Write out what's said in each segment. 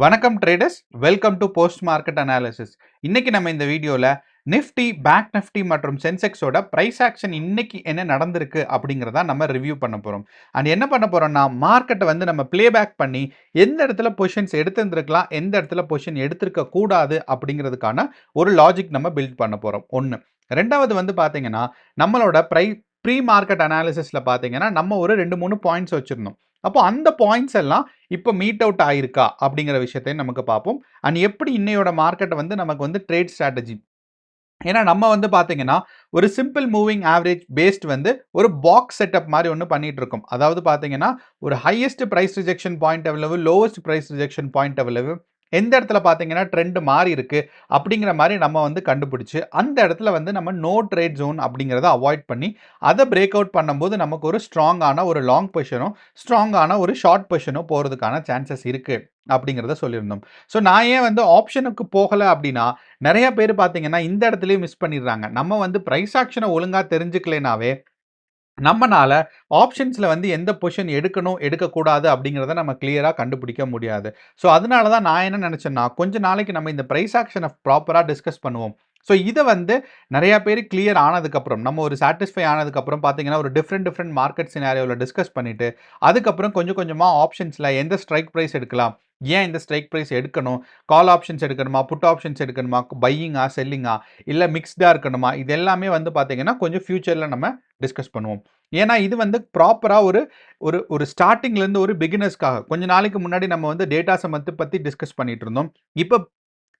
வணக்கம் traders, welcome to post market analysis. இன்னைக்கு நம்ம இந்த வீடியோல நிஃப்டி, பேங்க் நிஃப்டி மற்றும் சென்செக்ஸோட பிரைஸ் ஆக்ஷன் இன்னைக்கு என்ன நடந்திருக்கு அப்படிங்கிறத நம்ம ரிவ்யூ பண்ண போறோம். அண்ட் என்ன பண்ண போறோம்னா மார்க்கெட்டை வந்து நம்ம பிளே பேக் பண்ணி எந்த இடத்துல பொசிஷன்ஸ் எடுத்திருந்திருக்கலாம், எந்த இடத்துல பொசிஷன் எடுத்திருக்க கூடாது அப்படிங்கிறதுக்கான ஒரு லாஜிக் நம்ம பில்ட் பண்ண போறோம். ஒன்று. ரெண்டாவது வந்து பார்த்தீங்கன்னா நம்மளோட ப்ரீ மார்க்கெட் அனாலிசிஸ்ல பார்த்தீங்கன்னா நம்ம ஒரு 2-3 பாயிண்ட்ஸ் வச்சிருந்தோம். அப்போ அந்த பாயிண்ட்ஸ் எல்லாம் இப்போ மீட் அவுட் ஆயிருக்கா அப்படிங்கிற விஷயத்தையும் நமக்கு பார்ப்போம். அண்ட் எப்படி இன்னையோட மார்க்கெட் வந்து நமக்கு வந்து ட்ரேட் ஸ்ட்ராட்டஜி, ஏன்னா நம்ம வந்து பார்த்தீங்கன்னா ஒரு சிம்பிள் மூவிங் ஆவரேஜ் பேஸ்ட் வந்து ஒரு பாக்ஸ் செட்டப் மாதிரி ஒன்று பண்ணிட்டு இருக்கோம். அதாவது பார்த்தீங்கன்னா ஒரு ஹையஸ்ட் பிரைஸ் ரிஜெக்ஷன் பாயிண்ட் எவ்வளவு, லோவஸ்ட் பிரைஸ் ரிஜெக்ஷன் பாயிண்ட் எவ்வளவு, எந்த இடத்துல பார்த்தீங்கன்னா ட்ரெண்ட் மாறி இருக்கு அப்படிங்கிற மாதிரி நம்ம வந்து கண்டுபிடிச்சு அந்த இடத்துல வந்து நம்ம நோ ட்ரேட் ஜோன் அப்படிங்கிறத அவாய்ட் பண்ணி அதை பிரேக் அவுட் பண்ணும்போது நமக்கு ஒரு ஸ்ட்ராங்கான ஒரு லாங் பொசிஷனும் ஸ்ட்ராங்கான ஒரு ஷார்ட் பொசிஷனும் போகிறதுக்கான சான்சஸ் இருக்கு அப்படிங்கிறத சொல்லியிருந்தோம். ஸோ நான் ஏன் வந்து ஆப்ஷனுக்கு போகலை அப்படின்னா நிறைய பேர் பார்த்தீங்கன்னா இந்த இடத்துலயும் மிஸ் பண்ணிடுறாங்க. நம்ம வந்து பிரைஸ் ஆக்ஷனை ஒழுங்காக தெரிஞ்சுக்கலைனாவே நம்மனால ஆப்ஷன்ஸ்ல வந்து எந்த பொசிஷன் எடுக்கணும், எடுக்கக்கூடாது அப்படிங்கிறத நம்ம கிளியரா கண்டுபிடிக்க முடியாது. ஸோ அதனால தான் நான் என்ன நினைச்சேன்னா, கொஞ்ச நாளைக்கு நம்ம இந்த பிரைஸ் ஆக்ஷனை ப்ராப்பரா டிஸ்கஸ் பண்ணுவோம். ஸோ இத வந்து நெறைய பேர் கிளியர் ஆனதுக்கப்புறம், நம்ம ஒரு சாட்டிஸ்ஃபை ஆனதுக்கப்புறம் பார்த்தீங்கன்னா, ஒரு டிஃப்ரெண்ட் மார்க்கெட் சினாரியோல டிஸ்கஸ் பண்ணிட்டு, அதுக்கப்புறம் கொஞ்சம் கொஞ்சமா ஆப்ஷன்ஸ்ல எந்த ஸ்ட்ரைக் பிரைஸ் எடுக்கலாம்? ஏன் இந்த ஸ்ட்ரைக் பிரைஸ் எடுக்கணும்? கால் ஆப்ஷன்ஸ் எடுக்கணுமா? புட் ஆப்ஷன்ஸ் எடுக்கணுமா? பையிங்கா? செல்லிங்கா? இல்ல மிக்ஸ்டா இருக்கணுமா? இது எல்லாமே வந்து பார்த்தீங்கன்னா, கொஞ்சம் ஃபியூச்சர்ல நம்ம டிஸ்கஸ் பண்ணுவோம். ஏன்னா இது வந்து ப்ராப்பரா ஒரு ஒரு ஒரு ஸ்டார்ட்டிங்லேருந்து ஒரு பிகினர்ஸ்க்காக கொஞ்ச நாளைக்கு முன்னாடி நம்ம வந்து டேட்டாஸை பற்றி டிஸ்கஸ் பண்ணிட்டு இருந்தோம். இப்போ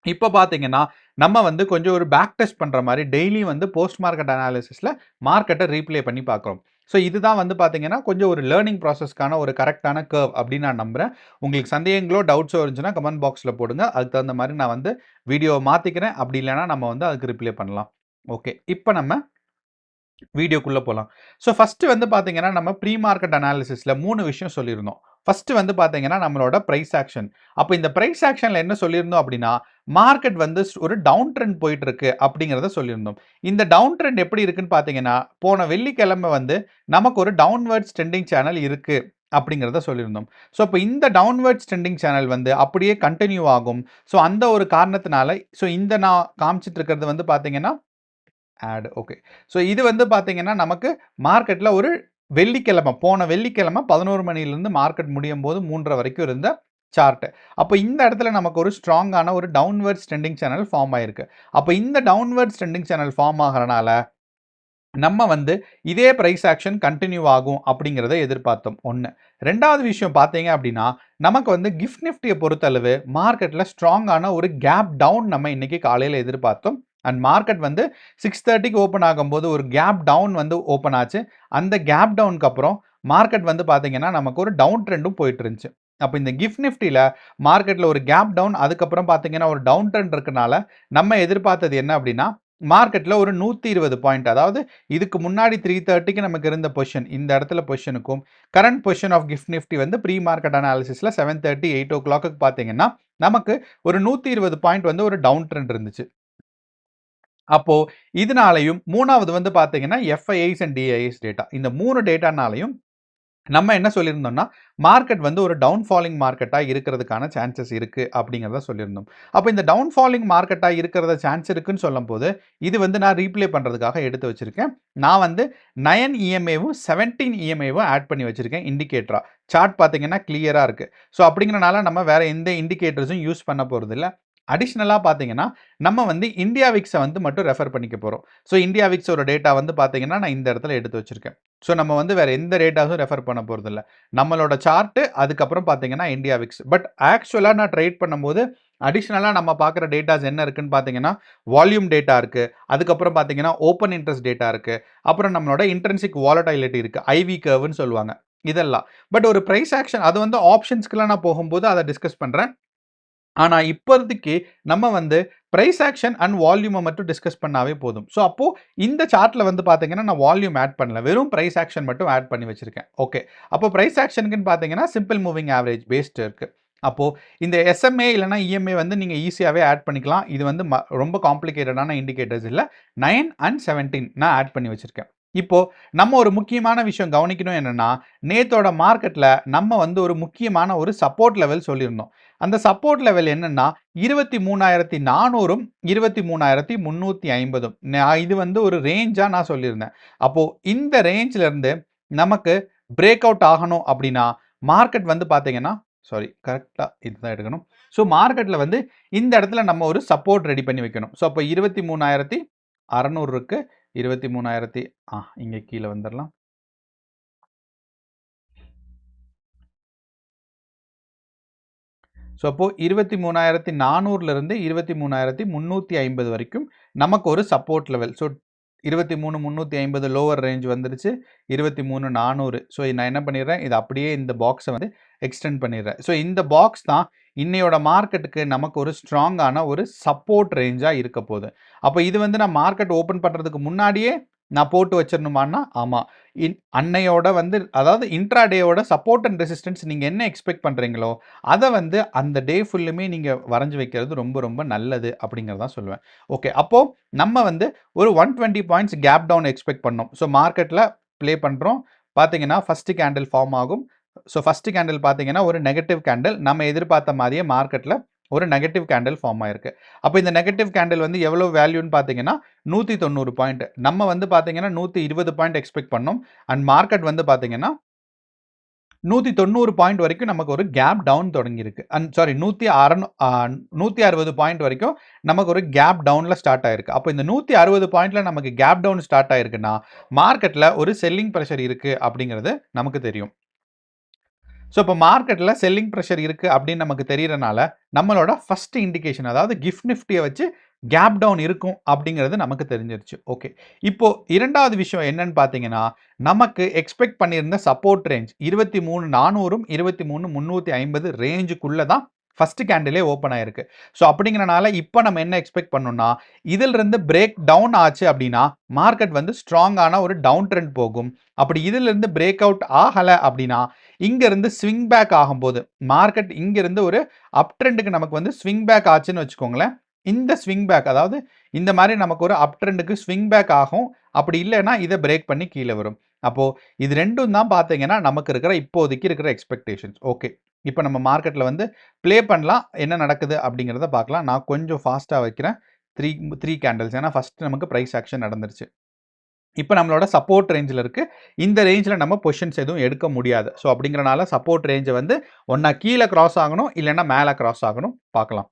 இப்போ பார்த்தீங்கன்னா நம்ம வந்து கொஞ்சம் ஒரு பேக் டெஸ்ட் பண்ணுற மாதிரி டெய்லி வந்து போஸ்ட் மார்க்கெட் அனாலிசிஸில் மார்க்கெட்டை ரீப்ளே பண்ணி பார்க்குறோம். ஸோ இதுதான் வந்து பார்த்தீங்கன்னா கொஞ்சம் ஒரு லேர்னிங் ப்ராசஸ்க்கான ஒரு கரெக்டான கர்வ் அப்படின்னு நான் நம்புகிறேன். உங்களுக்கு சந்தேகங்களோ டவுட்ஸோ இருந்துச்சுன்னா கமெண்ட் பாக்ஸில் போடுங்க. அதுக்கு தகுந்த மாதிரி நான் வந்து வீடியோவை மாற்றிக்கிறேன். அப்படி இல்லைன்னா நம்ம வந்து அதுக்கு ரிப்ளே பண்ணலாம். ஓகே, இப்போ நம்ம வீடியோக்குள்ள போலாம். ஸோ ஃபர்ஸ்ட் வந்து பார்த்தீங்கன்னா, நம்ம ப்ரீ மார்க்கெட் அனாலிசிஸ்ல 3 விஷயம் சொல்லியிருந்தோம். ஃபர்ஸ்ட் வந்து பார்த்தீங்கன்னா, நம்மளோட பிரைஸ் ஆக்ஷன். அப்ப இந்த பிரைஸ் ஆக்ஷன்ல என்ன சொல்லியிருந்தோம் அப்படின்னா, மார்க்கெட் வந்து ஒரு டவுன் ட்ரெண்ட் போயிட்டு இருக்கு அப்படிங்கிறத சொல்லியிருந்தோம். இந்த டவுன் ட்ரெண்ட் எப்படி இருக்குன்னு பார்த்தீங்கன்னா, போன வெள்ளிக்கிழமை வந்து நமக்கு ஒரு டவுன்வர்ட்ஸ் ட்ரெண்டிங் சேனல் இருக்கு அப்படிங்கிறத சொல்லியிருந்தோம். ஸோ அப்ப இந்த டவுன்வர்ட்ஸ் ட்ரெண்டிங் சேனல் வந்து அப்படியே கன்டின்யூ ஆகும். ஸோ அந்த ஒரு காரணத்தினால இந்த நான் காமிச்சிட்டு இருக்கிறது வந்து பார்த்தீங்கன்னா ஆட். ஓகே. ஸோ இது வந்து பார்த்தீங்கன்னா, நமக்கு மார்க்கெட்ல ஒரு போன வெள்ளிக்கிழமை 11 மணியிலிருந்து மார்க்கெட் முடியும்போது 3:30 வரைக்கும் இருந்த சார்ட். அப்ப இந்த இடத்துல நமக்கு ஒரு ஸ்ட்ராங்கான ஒரு டவுன்வர்ட்ஸ் ட்ரெண்டிங் சேனல் ஃபார்ம் ஆயிருக்கு. அப்ப இந்த டவுன்வர்ட்ஸ் ட்ரெண்டிங் சேனல் ஃபார்ம் ஆகறனால நம்ம வந்து இதே பிரைஸ் ஆக்ஷன் கன்டின்யூ ஆகும் அப்படிங்கிறத எதிர்பார்த்தோம். 1. 2வது விஷயம் பார்த்தீங்க அப்படின்னா, நமக்கு வந்து கிஃப்ட் நிஃப்டியை பொறுத்தளவு மார்க்கெட்ல ஸ்ட்ராங்கான ஒரு கேப் டவுன் நம்ம இன்னைக்கு காலையில எதிர்பார்த்தோம். அண்ட் மார்க்கெட் வந்து 6:30க்கு ஓப்பன் ஆகும்போது ஒரு கேப் டவுன் வந்து ஓப்பன் ஆச்சு. அந்த கேப் டவுனுக்கு அப்புறம் மார்க்கெட் வந்து பார்த்தீங்கன்னா, நமக்கு ஒரு டவுன் ட்ரெண்டும் போயிட்டு இருந்துச்சு. அப்போ இந்த கிஃப்ட் நிஃப்டியில மார்க்கெட்ல ஒரு கேப் டவுன், அதுக்கப்புறம் பார்த்தீங்கன்னா ஒரு டவுன் ட்ரெண்ட் இருக்கனால நம்ம எதிர்பார்த்தது என்ன அப்படின்னா, மார்க்கெட்ல ஒரு 120 பாயிண்ட், அதாவது இதுக்கு முன்னாடி 330க்கு நமக்கு இருந்த பொசிஷன், இந்த இடத்துல பொசிஷனுக்கும் current position of GIFT Nifty வந்து ப்ரீ மார்க்கெட் அனாலிசிஸ்ல 7:30 8 ஓ கிளாக்கு பார்த்தீங்கன்னா நமக்கு ஒரு 120 பாயிண்ட் வந்து ஒரு டவுன் ட்ரெண்ட் இருந்துச்சு. அப்போ இதனாலையும் 3வது வந்து பார்த்தீங்கன்னா எஃப்ஐஐஸ் அண்ட் டிஐஎஸ் டேட்டா, இந்த 3 டேட்டானாலையும் நம்ம என்ன சொல்லியிருந்தோம்னா, மார்க்கெட் வந்து ஒரு டவுன் ஃபாலிங் மார்க்கெட்டா இருக்கிறதுக்கான சான்சஸ் இருக்கு அப்படிங்கிறத சொல்லியிருந்தோம். அப்ப இந்த டவுன் ஃபாலிங் மார்க்கெட்டா இருக்கிறத சான்ஸ் இருக்குன்னு சொல்லும்போது, இது வந்து நான் ரீப்ளே பண்றதுக்காக எடுத்து வச்சிருக்கேன். நான் வந்து 9 இஎம்ஏவும் 17 இஎம்ஏவும் ஆட் பண்ணி வச்சிருக்கேன் இண்டிகேட்டரா. சார்ட் பார்த்தீங்கன்னா கிளியரா இருக்கு. ஸோ அப்படிங்கிறனால நம்ம வேற எந்த இண்டிகேட்டர்ஸும் யூஸ் பண்ண போறதில்ல. அடிஷனலா பார்த்தீங்கன்னா, நம்ம வந்து இந்தியா விக்ஸ வந்து மட்டும் ரெஃபர் பண்ணிக்க போறோம். ஸோ இந்தியா விக்ஸோட டேட்டா வந்து பார்த்தீங்கன்னா, நான் இந்த இடத்துல எடுத்து வச்சிருக்கேன். ஸோ நம்ம வந்து வேற எந்த டேட்டாஸும் ரெஃபர் பண்ண போறதில்ல. நம்மளோட சார்ட், அதுக்கப்புறம் பார்த்தீங்கன்னா இந்தியா விக்ஸ். பட் ஆக்சுவலா நான் ட்ரேட் பண்ணும்போது அடிஷனலா நம்ம பார்க்குற டேட்டாஸ் என்ன இருக்குன்னு பார்த்தீங்கன்னா, வால்யூம் டேட்டா இருக்கு. அதுக்கப்புறம் பார்த்தீங்கன்னா, ஓப்பன் இன்ட்ரெஸ்ட் டேட்டா இருக்கு. அப்புறம் நம்மளோட இன்ட்ரின்சிக் வாலடைலிட்டி இருக்கு. ஐவி கர்வ்னு சொல்லுவாங்க. இதெல்லாம். பட் ஒரு பிரைஸ் ஆக்ஷன் அது வந்து ஆப்ஷன்ஸ்க்குலாம் நான் போகும்போது அத டிஸ்கஸ் பண்றேன். ஆனா இப்போதைக்கு நம்ம வந்து பிரைஸ் ஆக்ஷன் அண்ட் வால்யூமை மட்டும் டிஸ்கஸ் பண்ணாவே போதும். ஸோ அப்போ இந்த சார்ட்ல வந்து பார்த்தீங்கன்னா, நான் வால்யூம் ஆட் பண்ணல. வெறும் பிரைஸ் ஆக்ஷன் மட்டும் ஆட் பண்ணி வச்சிருக்கேன். ஓகே. அப்போ பிரைஸ் ஆக்ஷனுக்குன்னு பார்த்தீங்கன்னா, சிம்பிள் மூவிங் ஆவரேஜ் பேஸ்ட் இருக்கு. அப்போ இந்த எஸ்எம்ஏ இல்லைனா இஎம்ஏ வந்து நீங்க ஈஸியாவே ஆட் பண்ணிக்கலாம். இது வந்து ரொம்ப காம்ப்ளிகேட்டடான இண்டிகேட்டர்ஸ் இல்ல. 9 அண்ட் 17 நான் ஆட் பண்ணி வச்சிருக்கேன். இப்போ நம்ம ஒரு முக்கியமான விஷயம் கவனிக்கணும் என்னன்னா, நேத்தோட மார்க்கெட்ல நம்ம வந்து ஒரு முக்கியமான ஒரு சப்போர்ட் லெவல் சொல்லியிருந்தோம். அந்த சப்போர்ட் லெவல் என்னன்னா 23,400ம் 23,350ம். இது வந்து ஒரு ரேஞ்சா நான் சொல்லியிருந்தேன். அப்போ இந்த ரேஞ்ச்ல இருந்து நமக்கு பிரேக் அவுட் ஆகணும் அப்படின்னா மார்க்கெட் வந்து பார்த்தீங்கன்னா சாரி கரெக்டா இதுதான் எடுக்கணும். ஸோ மார்க்கெட்ல வந்து இந்த இடத்துல நம்ம ஒரு சப்போர்ட் ரெடி பண்ணி வைக்கணும். ஸோ அப்போ 23,600 இருக்கு. 23,000 இங்க கீழே வந்துடலாம். ஸோ அப்போ 23,400லிருந்து 23,350 வரைக்கும் நமக்கு ஒரு support level. So 23,350 lower range வந்துருச்சு. 23,400. ஸோ நான் என்ன பண்ணிடுறேன், இது அப்படியே இந்த பாக்ஸை வந்து எக்ஸ்டெண்ட் பண்ணிடுறேன். ஸோ இந்த பாக்ஸ் தான் இன்னையோட மார்க்கெட்டுக்கு நமக்கு ஒரு ஸ்ட்ராங்கான ஒரு சப்போர்ட் ரேஞ்சாக இருக்க போகுது. அப்போ இது வந்து நான் மார்க்கெட் ஓப்பன் பண்ணுறதுக்கு முன்னாடியே நான் போட்டு வச்சிடணுமான்னா ஆமாம். அன்னையோட வந்து அதாவது இன்ட்ராடேயோட சப்போர்ட் அண்ட் ரெசிஸ்டன்ஸ் நீங்கள் என்ன எக்ஸ்பெக்ட் பண்ணுறீங்களோ அதை வந்து அந்த டே ஃபுல்லுமே நீங்கள் வரைஞ்சி வைக்கிறது ரொம்ப ரொம்ப நல்லது அப்படிங்கிறதான் சொல்லுவேன். ஓகே, அப்போது நம்ம வந்து ஒரு 120 பாயிண்ட்ஸ் கேப் டவுன் எக்ஸ்பெக்ட் பண்ணோம். ஸோ மார்க்கெட்டில் ப்ளே பண்ணுறோம். பார்த்தீங்கன்னா ஃபஸ்ட்டு கேண்டில் ஃபார்ம் ஆகும். ஸோ ஃபஸ்ட்டு கேண்டில் பார்த்தீங்கன்னா ஒரு நெகட்டிவ் கேண்டில். நம்ம எதிர்பார்த்த மாதிரியே மார்க்கெட்டில் ஒரு நெகட்டிவ் கேண்டில் ஃபார்ம் ஆயிருக்கு. அப்போ இந்த நெகட்டிவ் கேண்டில் வந்து எவ்வளோ வேல்யூன்னு பார்த்தீங்கன்னா 190 பாயிண்ட். நம்ம வந்து பார்த்தீங்கன்னா 120 பாயிண்ட் எக்ஸ்பெக்ட் பண்ணோம். அண்ட் மார்க்கெட் வந்து பார்த்தீங்கன்னா 190 பாயிண்ட் வரைக்கும் நமக்கு ஒரு கேப் டவுன் தொடங்கியிருக்கு. அண்ட் சாரி 160 பாயிண்ட் வரைக்கும் நமக்கு ஒரு கேப் டவுனில் ஸ்டார்ட் ஆயிருக்கு. அப்போ இந்த 160 பாயிண்ட்ல நமக்கு கேப் டவுன் ஸ்டார்ட் ஆயிருக்குன்னா மார்க்கெட்டில் ஒரு செல்லிங் ப்ரெஷர் இருக்குது அப்படிங்கிறது நமக்கு தெரியும். ஸோ இப்போ மார்க்கெட்டில் செல்லிங் ப்ரெஷர் இருக்குது அப்படின்னு நமக்கு தெரியறனால நம்மளோட ஃபஸ்ட் இண்டிகேஷன் அதாவது கிஃப்ட் நிஃப்டியை வச்சு கேப் டவுன் இருக்கும் அப்படிங்கிறது நமக்கு தெரிஞ்சிருச்சு. ஓகே, இப்போ இரண்டாவது விஷயம் என்னன்னு பார்த்தீங்கன்னா நமக்கு எக்ஸ்பெக்ட் பண்ணியிருந்த சப்போர்ட் ரேஞ்ச் 23,400ம் 23,350 ரேஞ்சுக்குள்ளே தான் ஃபர்ஸ்ட் கேண்டிலே ஓப்பன் ஆயிருக்கு. ஸோ அப்படிங்கிறனால இப்போ நம்ம என்ன எக்ஸ்பெக்ட் பண்ணோம்னா இதிலிருந்து பிரேக் டவுன் ஆச்சு அப்படின்னா மார்க்கெட் வந்து ஸ்ட்ராங்கான ஒரு டவுன் ட்ரெண்ட் போகும். அப்படி இதிலிருந்து பிரேக் அவுட் ஆகலை அப்படின்னா இங்கிருந்து ஸ்விங் பேக் ஆகும்போது மார்க்கெட் இங்கிருந்து ஒரு அப் ட்ரெண்டுக்கு நமக்கு வந்து ஸ்விங் பேக் ஆச்சுன்னு வச்சுக்கோங்களேன். இந்த ஸ்விங் பேக் அதாவது இந்த மாதிரி நமக்கு ஒரு அப் ட்ரெண்டுக்கு ஸ்விங் பேக் ஆகும். அப்படி இல்லைன்னா இதை பிரேக் பண்ணி கீழே வரும். அப்போ இது ரெண்டும் தான் பார்த்தீங்கன்னா நமக்கு இருக்கிற இப்போதைக்கு இருக்கிற எக்ஸ்பெக்டேஷன்ஸ். ஓகே, இப்போ நம்ம மார்க்கெட்டில் வந்து ப்ளே பண்ணலாம், என்ன நடக்குது அப்படிங்கிறத பார்க்கலாம். நான் கொஞ்சம் ஃபாஸ்ட்டாக வைக்கிறேன். த்ரீ கேண்டில்ஸ் ஏன்னா ஃபர்ஸ்ட் நமக்கு ப்ரைஸ் ஆக்ஷன் நடந்துருச்சு. இப்போ நம்மளோட சப்போர்ட் ரேஞ்சில் இருக்குது. இந்த ரேஞ்சில் நம்ம பொசிஷன்ஸ் எதுவும் எடுக்க முடியாது. ஸோ அப்படிங்கிறனால சப்போர்ட் ரேஞ்சை வந்து ஒன்றா கீழே கிராஸ் ஆகணும், இல்லைன்னா மேலே கிராஸ் ஆகணும். பார்க்கலாம்.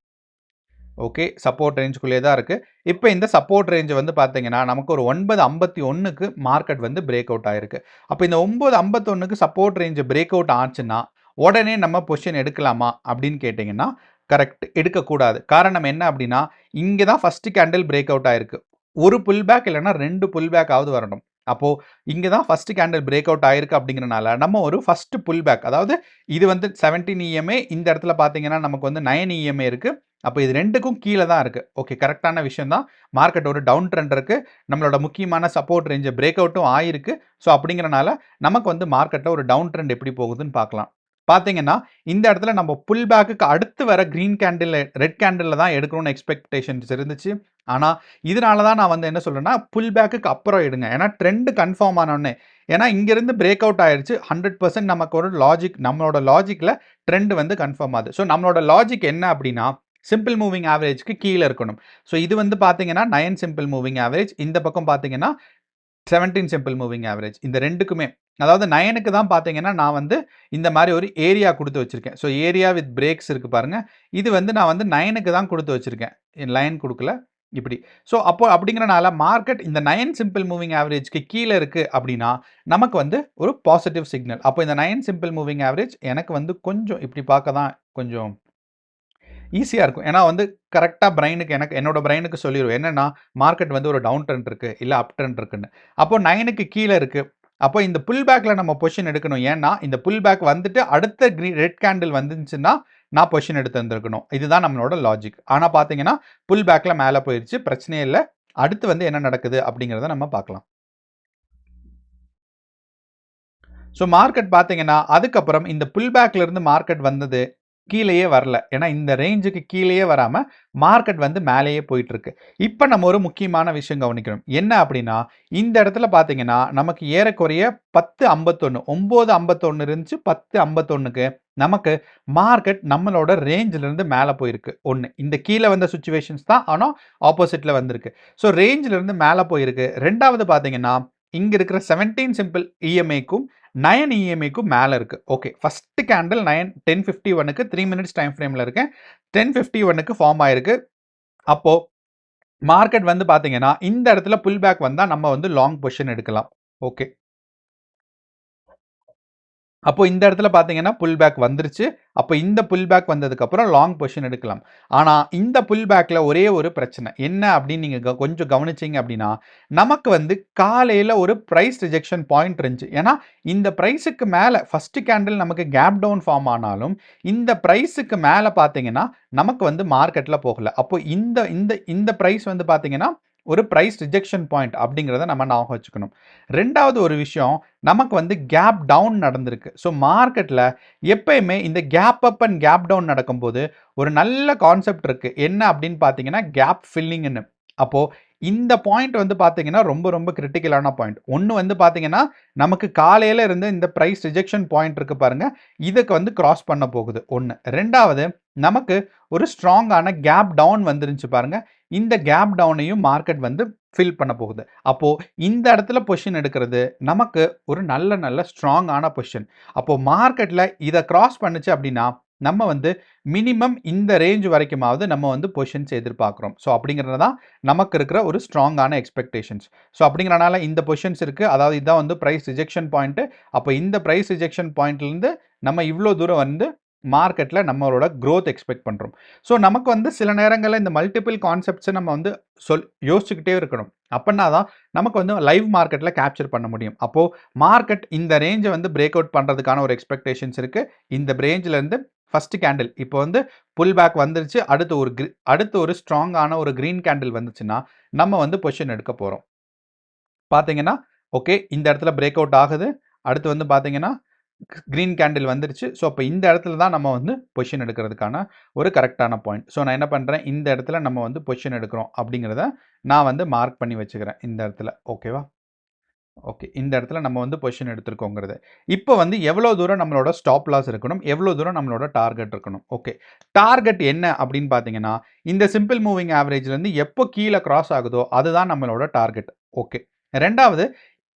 ஓகே, சப்போர்ட் ரேஞ்சுக்குள்ளே தான் இருக்குது. இப்போ இந்த சப்போர்ட் ரேஞ்சு வந்து பார்த்தீங்கன்னா நமக்கு ஒரு 951க்கு மார்க்கெட் வந்து பிரேக் அவுட் ஆயிருக்கு. அப்போ இந்த 951க்கு சப்போர்ட் ரேஞ்சு பிரேக் அவுட் ஆச்சுன்னா உடனே நம்ம பொசிஷன் எடுக்கலாமா அப்படின்னு கேட்டிங்கன்னா கரெக்ட், எடுக்கக்கூடாது. காரணம் என்ன அப்படின்னா இங்கே தான் ஃபஸ்ட்டு கேண்டில் பிரேக் அவுட் ஆயிருக்கு. ஒரு புல் பேக் இல்லைன்னா 2 புல் பேக் ஆவது வரணும். அப்போது இங்கே தான் ஃபஸ்ட்டு கேண்டில் பிரேக் அவுட் ஆயிருக்கு அப்படிங்கிறனால நம்ம ஒரு ஃபஸ்ட்டு புல் பேக் அதாவது இது வந்து 17 இஎம்ஏ, இந்த இடத்துல பார்த்தீங்கன்னா நமக்கு வந்து 9 இஎம்ஏ இருக்குது. அப்போ இது ரெண்டுக்கும் கீழே தான் இருக்குது. ஓகே, கரெக்டான விஷயம் தான். மார்க்கெட் ஒரு டவுன் ட்ரெண்ட் இருக்குது. நம்மளோட முக்கியமான சப்போர்ட் ரேஞ்சு பிரேக் அவுட்டும் ஆயிருக்கு. ஸோ அப்படிங்கிறனால நமக்கு வந்து மார்க்கெட்டில் ஒரு டவுன் ட்ரெண்ட் எப்படி போகுதுன்னு பார்க்கலாம். பார்த்தீங்கன்னா இந்த இடத்துல நம்ம புல் பேக்குக்கு அடுத்து வர க்ரீன் கேண்டில் ரெட் கேண்டில் தான் எடுக்கணும்னு எக்ஸ்பெக்டேஷன்ஸ் இருந்துச்சு. ஆனால் இதனால தான் நான் வந்து என்ன சொல்கிறேன்னா புல் பேக்குக்கு அப்புறம் எடுங்க. ஏன்னா ட்ரெண்டு கன்ஃபார்ம் ஆனோடனே ஏன்னா இங்கேருந்து பிரேக் அவுட் ஆயிடுச்சு. 100% நமக்கு ஒரு லாஜிக் நம்மளோட லாஜிக்கில் ட்ரெண்ட் வந்து கன்ஃபார்ம் ஆகுது. ஸோ நம்மளோட லாஜிக் என்ன அப்படின்னா சிம்பிள் மூவிங் ஆவரேஜ்க்கு கீழே இருக்கணும். ஸோ இது வந்து பார்த்தீங்கன்னா 9 சிம்பிள் மூவிங் ஆவரேஜ், இந்த பக்கம் பார்த்தீங்கன்னா 17 சிம்பிள் மூவிங் ஆவரேஜ். இந்த ரெண்டுக்குமே அதாவது 9க்கு தான் பார்த்தீங்கன்னா நான் வந்து இந்த மாதிரி ஒரு ஏரியா கொடுத்து வச்சுருக்கேன். ஸோ ஏரியா வித் பிரேக்ஸ் இருக்குது பாருங்கள். இது வந்து நான் வந்து 9க்கு தான் கொடுத்து வச்சுருக்கேன், லைன் கொடுக்கல இப்படி. ஸோ அப்போ அப்படிங்கிறனால மார்க்கெட் இந்த 9 சிம்பிள் மூவிங் ஆவரேஜ்க்கு கீழே இருக்குது அப்படின்னா நமக்கு வந்து ஒரு பாசிட்டிவ் சிக்னல். அப்போ இந்த 9 சிம்பிள் மூவிங் ஆவரேஜ் எனக்கு வந்து கொஞ்சம் இப்படி பார்க்க தான் கொஞ்சம் ஈஸியாக இருக்கும். ஏன்னா வந்து கரெக்டாக பிரைனுக்கு என்னோட பிரைனுக்கு சொல்லிடும் என்னென்னா மார்க்கெட் வந்து ஒரு டவுன் ட்ரெண்ட் இருக்குது இல்லை அப் ட்ரெண்ட் இருக்குன்னு. அப்போ 9க்கு கீழே இருக்குது. அப்போ இந்த புல் பேக்கில் நம்ம பொசிஷன் எடுக்கணும். ஏன்னா இந்த புல் பேக் வந்துட்டு அடுத்த ரெட் கேண்டில் வந்துச்சுன்னா நான் பொசிஷன் எடுத்து வந்திருக்கணும். இதுதான் நம்மளோட லாஜிக். ஆனால் பார்த்தீங்கன்னா புல் பேக்கில் மேலே போயிடுச்சு, பிரச்சனையே இல்லை. அடுத்து வந்து என்ன நடக்குது அப்படிங்கிறத நம்ம பார்க்கலாம். ஸோ மார்க்கெட் பார்த்தீங்கன்னா அதுக்கப்புறம் இந்த புல் பேக்ல இருந்து மார்க்கெட் வந்தது கீழேயே வரல. ஏன்னா இந்த ரேஞ்சுக்கு கீழேயே வராமல் மார்க்கெட் வந்து மேலேயே போயிட்டு இருக்கு. இப்போ நம்ம ஒரு முக்கியமான விஷயம் கவனிக்கணும். என்ன அப்படின்னா இந்த இடத்துல பார்த்தீங்கன்னா நமக்கு ஏறக்குறைய 10.51 9.51 இருந்துச்சு, 10.51க்கு நமக்கு மார்க்கெட் நம்மளோட ரேஞ்சில இருந்து மேல போயிருக்கு. ஒண்ணு. இந்த கீழ வந்த சிச்சுவேஷன்ஸ் தான். ஆனா ஆப்போசிட்ல வந்திருக்கு. ஸோ ரேஞ்சில இருந்து மேல போயிருக்கு. 2வது பார்த்தீங்கன்னா, இங்க இருக்கிற 17 சிம்பிள் இஎம்ஐக்கும் 9 இஎம்ஐக்கும் மேல இருக்கு. ஓகே. ஃபர்ஸ்ட் கேண்டில் 10:51க்கு 3 மினிட்ஸ் டைம் ஃப்ரேம்ல இருக்கு. 10:51க்கு ஃபார்ம் ஆயிருக்கு. அப்போ மார்க்கெட் வந்து பார்த்தீங்கன்னா, இந்த இடத்துல புல் பேக் வந்தா நம்ம வந்து லாங் பொசிஷன் எடுக்கலாம். ஓகே. அப்போ இந்த இடத்துல பார்த்தீங்கன்னா, புல் பேக் வந்துருச்சு. அப்போ இந்த புல் பேக் வந்ததுக்கப்புறம் லாங் பொசிஷன் எடுக்கலாம். ஆனா, இந்த புல் பேக்ல ஒரே ஒரு பிரச்சனை. என்ன அப்படின்னு நீங்க கொஞ்சம் கவனிச்சீங்க அப்படின்னா, நமக்கு வந்து காலையில ஒரு பிரைஸ் ரிஜெக்ஷன் பாயிண்ட் இருந்துச்சு. ஏன்னா, இந்த பிரைஸுக்கு மேல ஃபர்ஸ்ட் கேண்டில் நமக்கு கேப் டவுன் ஃபார்ம் ஆனாலும், இந்த பிரைஸுக்கு மேல பார்த்தீங்கன்னா, நமக்கு வந்து மார்க்கெட்ல போகல. அப்போ இந்த இந்த இந்த பிரைஸ் வந்து பார்த்தீங்கன்னா, ஒரு பிரைஸ் ரிஜெக்ஷன் பாயிண்ட் அப்படிங்கிறத நம்ம ஞாபகம் வச்சுக்கணும். 2வது ஒரு விஷயம், நமக்கு வந்து கேப் டவுன் நடந்திருக்கு. ஸோ மார்க்கெட்ல எப்பயுமே இந்த cap up and cap down நடக்கும்போது ஒரு நல்ல கான்செப்ட் இருக்கு. என்ன அப்படின்னு பார்த்தீங்கன்னா, கேப் ஃபில்லிங்ன்னு. அப்போ இந்த பாயிண்ட் வந்து பார்த்தீங்கன்னா, ரொம்ப ரொம்ப கிரிட்டிக்கலான பாயிண்ட். ஒண்ணு வந்து பார்த்தீங்கன்னா, நமக்கு காலையில இருந்து இந்த பிரைஸ் ரிஜெக்ஷன் பாயிண்ட் இருக்கு பாருங்க. இதுக்கு வந்து கிராஸ் பண்ண போகுது. 1. 2வது நமக்கு ஒரு ஸ்ட்ராங்கான கேப் டவுன் வந்துருந்துச்சு பாருங்க. இந்த கேப் டவுனையும் மார்க்கெட் வந்து ஃபில் பண்ண போகுது. அப்போ இந்த இடத்துல பொசிஷன் எடுக்கிறது நமக்கு ஒரு நல்ல நல்ல ஸ்ட்ராங்கான பொசிஷன். அப்போ மார்க்கெட்ல இத கிராஸ் பண்ணுச்சு அப்படின்னா, நம்ம வந்து மினிமம் இந்த ரேஞ்ச் வரைக்குமாவது நம்ம வந்து பொசிஷன்ஸ் எதிர்பார்க்கிறோம். ஸோ அப்படிங்கிறது தான் நமக்கு இருக்கிற ஒரு ஸ்ட்ராங்கான எக்ஸ்பெக்டேஷன்ஸ். ஸோ அப்படிங்கிறனால இந்த பொசிஷன்ஸ் இருக்கு. அதாவது இதான் வந்து பிரைஸ் ரிஜெக்ஷன் பாயிண்ட். அப்போ இந்த பிரைஸ் ரிஜெக்ஷன் பாயிண்ட்லேருந்து நம்ம இவ்வளோ தூரம் வந்து மார்க்கெட்ல நம்மளோட குரோத் எக்ஸ்பெக்ட் பண்றோம். ஸோ நமக்கு வந்து சில நேரங்கள்ல இந்த மல்டிபிள் கான்செப்ட்ஸ நம்ம வந்து யோசிச்சுக்கிட்டே இருக்கணும். அப்பன்னா தான் நமக்கு வந்து லைவ் மார்க்கெட்ல கேப்சர் பண்ண முடியும். அப்போ மார்க்கெட் இந்த ரேஞ்ச வந்து பிரேக் அவுட் பண்றதுக்கான ஒரு எக்ஸ்பெக்டேஷன்ஸ் இருக்கு. இந்த ரேஞ்ச்ல இருந்து ஃபர்ஸ்ட் கேண்டில் இப்போ வந்து புல் பேக் வந்துருச்சு. அடுத்து ஒரு ஸ்ட்ராங்கான ஒரு கிரீன் கேண்டில் வந்துச்சுன்னா, நம்ம வந்து பொசிஷன் எடுக்க போறோம். பார்த்தீங்கன்னா, ஓகே இந்த இடத்துல பிரேக் அவுட் ஆகுது. அடுத்து வந்து பார்த்தீங்கன்னா, கிரீன் கேண்டில் வந்துருச்சு. ஸோ, அப்போ இந்த இடத்துல தான் நம்ம வந்து பொசிஷன் எடுக்கிறதுக்கான ஒரு கரெக்ட்டான பாயிண்ட். ஸோ, நான் என்ன பண்றேன், இந்த இடத்துல நம்ம வந்து பொசிஷன் எடுக்கிறோம் அப்படிங்கிறத நான் வந்து மார்க் பண்ணி வச்சுக்கிறேன். இந்த இடத்துல. ஓகேவா? ஓகே. இந்த இடத்துல நம்ம வந்து பொசிஷன் எடுத்திருக்கோங்கிறது. இப்போ வந்து எவ்வளோ தூரம் நம்மளோட ஸ்டாப் லாஸ் இருக்கணும், எவ்வளோ தூரம் நம்மளோட டார்கெட் இருக்கணும். ஓகே. டார்கெட் என்ன அப்படின்னு பார்த்தீங்கன்னா, இந்த சிம்பிள் மூவிங் ஆவரேஜ்லேருந்து எப்போ கீழ கிராஸ் ஆகுதோ, அதுதான் நம்மளோட டார்கெட். ஓகே. 2வது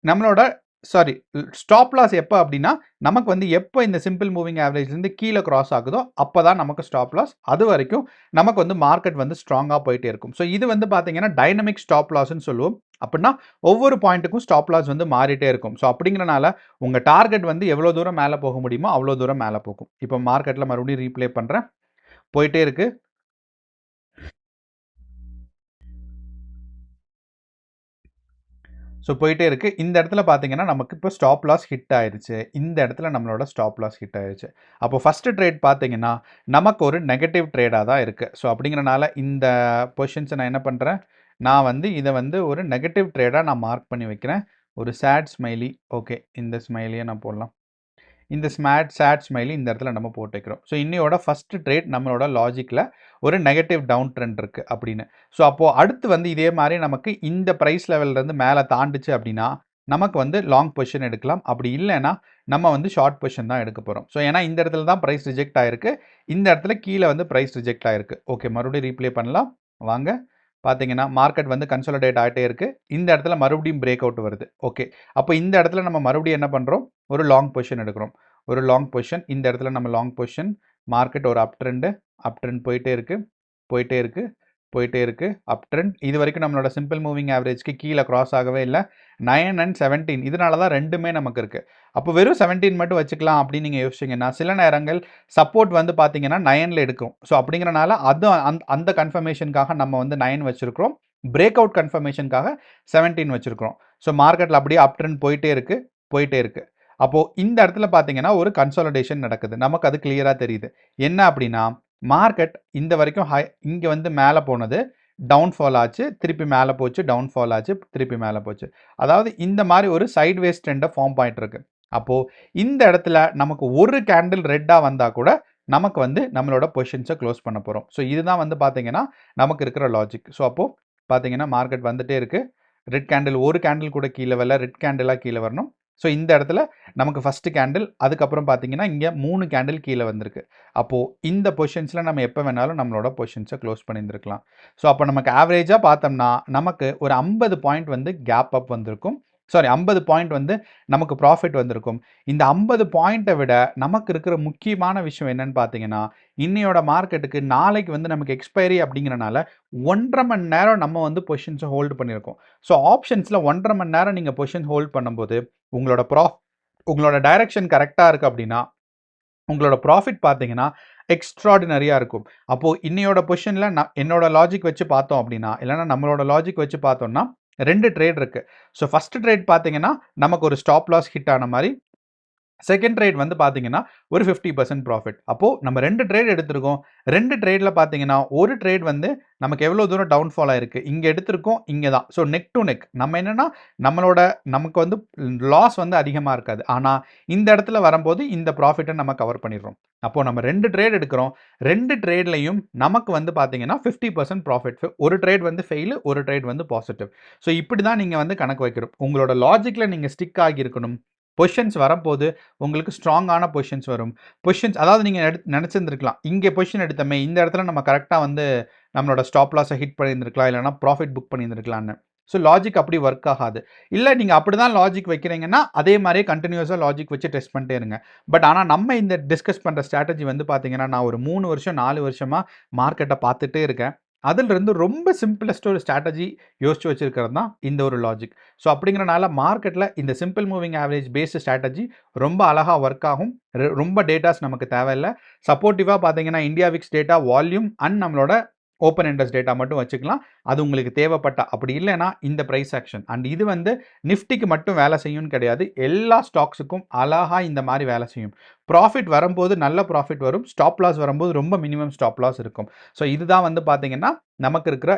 நம்மளோட சாரி ஸ்டாப் லாஸ் எப்போ அப்படின்னா, நமக்கு வந்து எப்போ இந்த சிம்பிள் மூவிங் ஆவரேஜ்லேருந்து கீழ கிராஸ் ஆகுதோ, அப்போ தான் நமக்கு ஸ்டாப் லாஸ். அதுவரைக்கும் நமக்கு வந்து மார்க்கெட் வந்து ஸ்ட்ராங்கா போயிட்டே இருக்கும். ஸோ இது வந்து பார்த்தீங்கன்னா, டைனமிக் ஸ்டாப் லாஸ்ன்னு சொல்லுவோம். அப்படின்னா, ஒவ்வொரு பாயிண்ட்டுக்கும் ஸ்டாப் லாஸ் வந்து மாறிட்டே இருக்கும். ஸோ அப்படிங்கிறனால, உங்க டார்கெட் வந்து எவ்வளோ தூரம் மேல போக முடியுமோ, அவ்வளோ தூரம் மேல போகும். இப்போ மார்க்கெட்ல மறுபடியும் ரீப்ளே பண்றேன். போயிட்டே இருக்கு. ஸோ போயிட்டே இருக்கு. இந்த இடத்துல பார்த்தீங்கன்னா, நமக்கு இப்போ ஸ்டாப் லாஸ் ஹிட் ஆயிருச்சு. இந்த இடத்துல நம்மளோட ஸ்டாப் லாஸ் ஹிட் ஆயிருச்சு. அப்போ ஃபர்ஸ்ட் ட்ரேட் பார்த்தீங்கன்னா, நமக்கு ஒரு நெகட்டிவ் ட்ரேடா தான் இருக்கு. ஸோ அப்படிங்கிறனால இந்த பொசிஷன்ஸ நான் என்ன பண்றேன், நான் வந்து இத வந்து ஒரு நெகட்டிவ் ட்ரேடா நான் மார்க் பண்ணி வைக்கிறேன். ஒரு சேட் ஸ்மைலி. ஓகே. இந்த ஸ்மைலிய நான் போடலாம். இந்த சேட் ஸ்மைலி இந்த இடத்துல நம்ம போட்டு வைக்கிறோம். ஸோ இன்னையோட ஃபர்ஸ்ட் ட்ரேட் நம்மளோட லாஜிக்ல ஒரு நெகட்டிவ் டவுன் ட்ரெண்ட் இருக்கு அப்படின்னு. ஸோ அப்போ அடுத்து வந்து இதே மாரி நமக்கு இந்த பிரைஸ் லெவல்ல இருந்து மேல தாண்டுச்சு அப்படின்னா, நமக்கு வந்து லாங் பொசிஷன் எடுக்கலாம். அப்படி இல்லைன்னா, நம்ம வந்து ஷார்ட் பொசிஷன் தான் எடுக்க போறோம். ஸோ ஏன்னா இந்த இடத்துல தான் பிரைஸ் ரிஜெக்ட் ஆயிருக்கு. இந்த இடத்துல கீழ வந்து பிரைஸ் ரிஜெக்ட் ஆயிருக்கு. ஓகே மறுபடியும் ரீப்ளே பண்ணலாம். வாங்க. பார்த்தீங்கன்னா, மார்க்கெட் வந்து கன்சாலிடேட் ஆயிட்டே இருக்கு. இந்த இடத்துல மறுபடியும் பிரேக் அவுட் வருது. ஓகே. அப்ப இந்த இடத்துல நம்ம மறுபடியும் என்ன பண்றோம்? ஒரு லாங் பொசிஷன் எடுக்கிறோம். ஒரு லாங் பொசிஷன். இந்த இடத்துல நம்ம லாங் பொசிஷன். மார்க்கெட் ஒரு அப் ட்ரெண்ட் போயிட்டே இருக்கு. போயிட்டே இருக்கு. போயிட்டே இருக்கு. அப் ட்ரெண்ட். இதுவரைக்கும் நம்மளோட சிம்பிள் மூவிங் ஆவரேஜ்க்கு கீழ கிராஸ் ஆகவே இல்ல. 9 அண்ட் 17 இதனால தான் 2மே நமக்கு இருக்கு. அப்போ வெறும் 17 மட்டும் வச்சுக்கலாம் அப்படின்னு நீங்க யோசிச்சீங்கன்னா, சில நேரங்கள் சப்போர்ட் வந்து பார்த்தீங்கன்னா 9ல எடுக்கும். ஸோ அப்படிங்கிறனால அது அந்த கன்ஃபர்மேஷனுக்காக நம்ம வந்து 9 வச்சிருக்கிறோம். பிரேக் அவுட் கன்ஃபர்மேஷனுக்காக 17 வச்சிருக்கிறோம். ஸோ மார்க்கெட்ல அப்படியே அப் ட்ரெண்ட் போயிட்டே இருக்கு. போயிட்டே இருக்கு. அப்போ இந்த இடத்துல பார்த்தீங்கன்னா, ஒரு கன்சாலிடேஷன் நடக்குது. நமக்கு அது கிளியரா தெரியுது. என்ன அப்படின்னா, மார்க்கெட் இந்த வரைக்கும் இங்க வந்து மேல போனது. டவுன்ஃபால் ஆச்சு. திருப்பி மேல போச்சு. டவுன்ஃபால் ஆச்சு. திருப்பி மேல போச்சு. அதாவது இந்த மாரி ஒரு சைட்வேஸ் ட்ரெண்ட ஃபார்ம் பாயிண்ட் இருக்கு. அப்போ இந்த இடத்துல நமக்கு ஒரு கேண்டில் ரெட்டா வந்தா கூட நமக்கு வந்து நம்மளோட பொசிஷன்ஸ க்ளோஸ் பண்ண போறோம். ஸோ இதுதான் வந்து பார்த்தீங்கன்னா, நமக்கு இருக்கிற லாஜிக். ஸோ அப்போ பார்த்தீங்கன்னா, மார்க்கெட் வந்துட்டே இருக்கு. ரெட் கேண்டில் ஒரு கேண்டில் கூட கீழ வரல. ரெட் கேண்டிலா கீழ வரணும். ஸோ இந்த இடத்துல நமக்கு ஃபர்ஸ்ட் கேண்டில், அதுக்கப்புறம் பார்த்தீங்கன்னா இங்கே 3 கேண்டில் கீழே வந்திருக்கு. அப்போது இந்த பொசிஷன்ஸில் நம்ம எப்போ வேணாலும் நம்மளோட பொசிஷன்ஸை க்ளோஸ் பண்ணியிருந்திருக்கலாம். ஸோ அப்போ நமக்கு ஆவரேஜாக பார்த்தோம்னா நமக்கு ஒரு 50 பாயிண்ட் வந்து கேப் அப் வந்திருக்கும். சாரி 50 பாயிண்ட் வந்து நமக்கு ப்ராஃபிட் வந்திருக்கும். இந்த 50 பாயிண்ட்டை விட நமக்கு இருக்கிற முக்கியமான விஷயம் என்னன்னு பார்த்தீங்கன்னா, இன்னையோட மார்க்கெட்டுக்கு நாளைக்கு வந்து நமக்கு எக்ஸ்பைரி அப்படிங்கிறனால 1.5 மணி நேரம் நம்ம வந்து பொசிஷன்ஸை ஹோல்டு பண்ணியிருக்கோம். ஸோ ஆப்ஷன்ஸில் 1.5 மணி நேரம் நீங்கள் பொசிஷன் ஹோல்ட் பண்ணும்போது உங்களோட டைரக்ஷன் கரெக்டாக இருக்குது அப்படின்னா உங்களோட ப்ராஃபிட் பார்த்தீங்கன்னா எக்ஸ்ட்ராடினரியாக இருக்கும். அப்போது இன்னையோட பொசிஷனில் என்னோட லாஜிக் வச்சு பார்த்தோம் அப்படின்னா, இல்லைனா நம்மளோட லாஜிக் வச்சு பார்த்தோம்னா 2 ட்ரேட் இருக்குது. ஸோ ஃபர்ஸ்ட் ட்ரேட் பார்த்தீங்கன்னா நமக்கு ஒரு ஸ்டாப் லாஸ் ஹிட் ஆன மாதிரி, செகண்ட் ட்ரேட் வந்து பார்த்தீங்கன்னா ஒரு 50% ப்ராஃபிட். அப்போது நம்ம 2 ட்ரேட் எடுத்திருக்கோம். 2 ட்ரேடில் பார்த்தீங்கன்னா ஒரு ட்ரேட் வந்து நமக்கு எவ்வளோ தூரம் டவுன்ஃபால் ஆயிருக்கு, இங்கே எடுத்திருக்கோம், இங்கே தான். ஸோ நெக் டு நெக் நம்ம என்னென்னா நமக்கு வந்து லாஸ் வந்து அதிகமாக இருக்காது. ஆனால் இந்த இடத்துல வரும்போது இந்த ப்ராஃபிட்டை நம்ம கவர் பண்ணிடுறோம். அப்போது நம்ம 2 ட்ரேட் எடுக்கிறோம். 2 ட்ரேட்லையும் நமக்கு வந்து பார்த்தீங்கன்னா 50% ப்ராஃபிட். ஒரு ட்ரேட் வந்து ஃபெயில், ஒரு ட்ரேட் வந்து பாசிட்டிவ். ஸோ இப்படி தான் நீங்கள் வந்து கணக்கு வைக்கணும். உங்களோட லாஜிக்கில் நீங்கள் ஸ்டிக் ஆகியிருக்கணும். பொசிஷன்ஸ் வரும்போது உங்களுக்கு ஸ்ட்ராங்கான பொசிஷன்ஸ் வரும். பொசிஷன்ஸ் அதாவது நீங்கள் நினச்சிருந்துருக்கலாம், இங்கே பொசிஷன் எடுத்தோமே, இந்த இடத்துல நம்ம கரெக்டாக வந்து நம்மளோட ஸ்டாப் லாஸை ஹிட் பண்ணியிருந்திருக்கலாம், இல்லைனா ப்ராஃபிட் புக் பண்ணியிருந்திருக்கலான்னு. ஸோ லாஜிக் அப்படி ஒர்க் ஆகாது. இல்லை நீங்கள் அப்படி தான் லாஜிக் வைக்கிறீங்கன்னா அதே மாதிரியே கண்டினியூஸாக லாஜிக் வச்சு டெஸ்ட் பண்ணிட்டே இருங்க. பட் ஆனால் நம்ம இந்த டிஸ்கஸ் பண்ணுற ஸ்ட்ராட்டஜி வந்து பார்த்தீங்கன்னா, நான் ஒரு 3 வருஷம் 4 வருஷமாக மார்க்கெட்டை பார்த்துட்டே இருக்கேன். அதிலிருந்து ரொம்ப சிம்பிளஸ்ட் ஒரு ஸ்ட்ராட்டஜி யோசிச்சு வச்சிருக்கிறது தான் இந்த ஒரு லாஜிக். ஸோ அப்படிங்கிறனால மார்க்கெட்டில் இந்த simple moving average based strategy ரொம்ப அழகாக ஒர்க் ஆகும். ரொம்ப டேட்டாஸ் நமக்கு தேவையில்லை. சப்போர்ட்டிவாக பார்த்தீங்கன்னா India Vicks data, volume and நம்மளோட ஓப்பன் இன்ட்ரெஸ்ட் டேட்டா மட்டும் வச்சுக்கலாம். அது உங்களுக்கு தேவைப்பட்டா, அப்படி இல்லைன்னா இந்த ப்ரைஸ் ஆக்ஷன் அண்ட் இது வந்து நிஃப்டிக்கு மட்டும் வேலை செய்யும்னு கிடையாது, எல்லா ஸ்டாக்ஸுக்கும் அழகாக இந்த மாதிரி வேலை செய்யும். ப்ராஃபிட் வரும்போது நல்ல ப்ராஃபிட் வரும், ஸ்டாப் லாஸ் வரும்போது ரொம்ப மினிமம் ஸ்டாப் லாஸ் இருக்கும். ஸோ இதுதான் வந்து பார்த்தீங்கன்னா நமக்கு இருக்கிற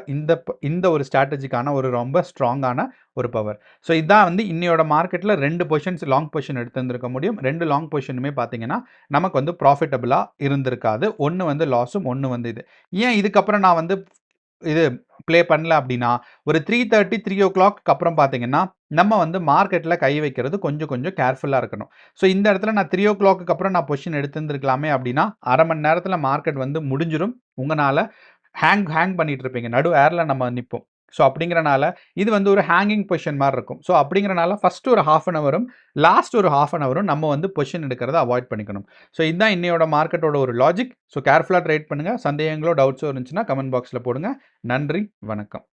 இந்த ஒரு ஸ்ட்ராட்டஜிக்கான ஒரு ரொம்ப ஸ்ட்ராங்கான ஒரு பவர். ஸோ இதுதான் வந்து இன்னையோட மார்க்கெட்டில் 2 பொசிஷன்ஸ் லாங் பொசிஷன் எடுத்துருந்துருக்க முடியும். 2 லாங் பொசிஷனுமே பார்த்தீங்கன்னா நமக்கு வந்து ப்ராஃபிட்டபிளாக இருந்திருக்காது. ஒன்று வந்து லாஸும், ஒன்று வந்து இது. ஏன் இதுக்கப்புறம் நான் வந்து இது ப்ளே பண்ணல அப்படின்னா, ஒரு 3:30 3:00 அப்புறம் பார்த்தீங்கன்னா நம்ம வந்து மார்க்கெட்டில் கை வைக்கிறது கொஞ்சம் கொஞ்சம் கேர்ஃபுல்லாக இருக்கணும். ஸோ இந்த இடத்துல நான் 3:00 அப்புறம் நான் பொசிஷன் எடுத்துருந்துருக்கலாமே அப்படின்னா, அரை மணி நேரத்தில் மார்க்கெட் வந்து முடிஞ்சிடும். உங்களால் ஹேங் பண்ணிட்டு இருப்பீங்க, நடு ஏரில் நம்ம நிற்போம். ஸோ அப்படிங்கிறனால இது வந்து ஒரு ஹேங்கிங் பொசிஷன் மாதிரி இருக்கும். ஸோ அப்படிங்கிறனால ஃபஸ்ட்டு ஒரு ½ அன் ஹவரும் லாஸ்ட் ஒரு ½ அன் ஹவரும் நம்ம வந்து பொசிஷன் எடுக்கிறத அவாய்ட் பண்ணிக்கணும். ஸோ இதுதான் இன்னையோட மார்க்கெட்டோட ஒரு லாஜிக். ஸோ கேர்ஃபுல்லாக ட்ரேட் பண்ணுங்கள். சந்தேகங்களோ டவுட்ஸோ இருந்துச்சுன்னா கமெண்ட் பாக்ஸில் போடுங்க. நன்றி, வணக்கம்.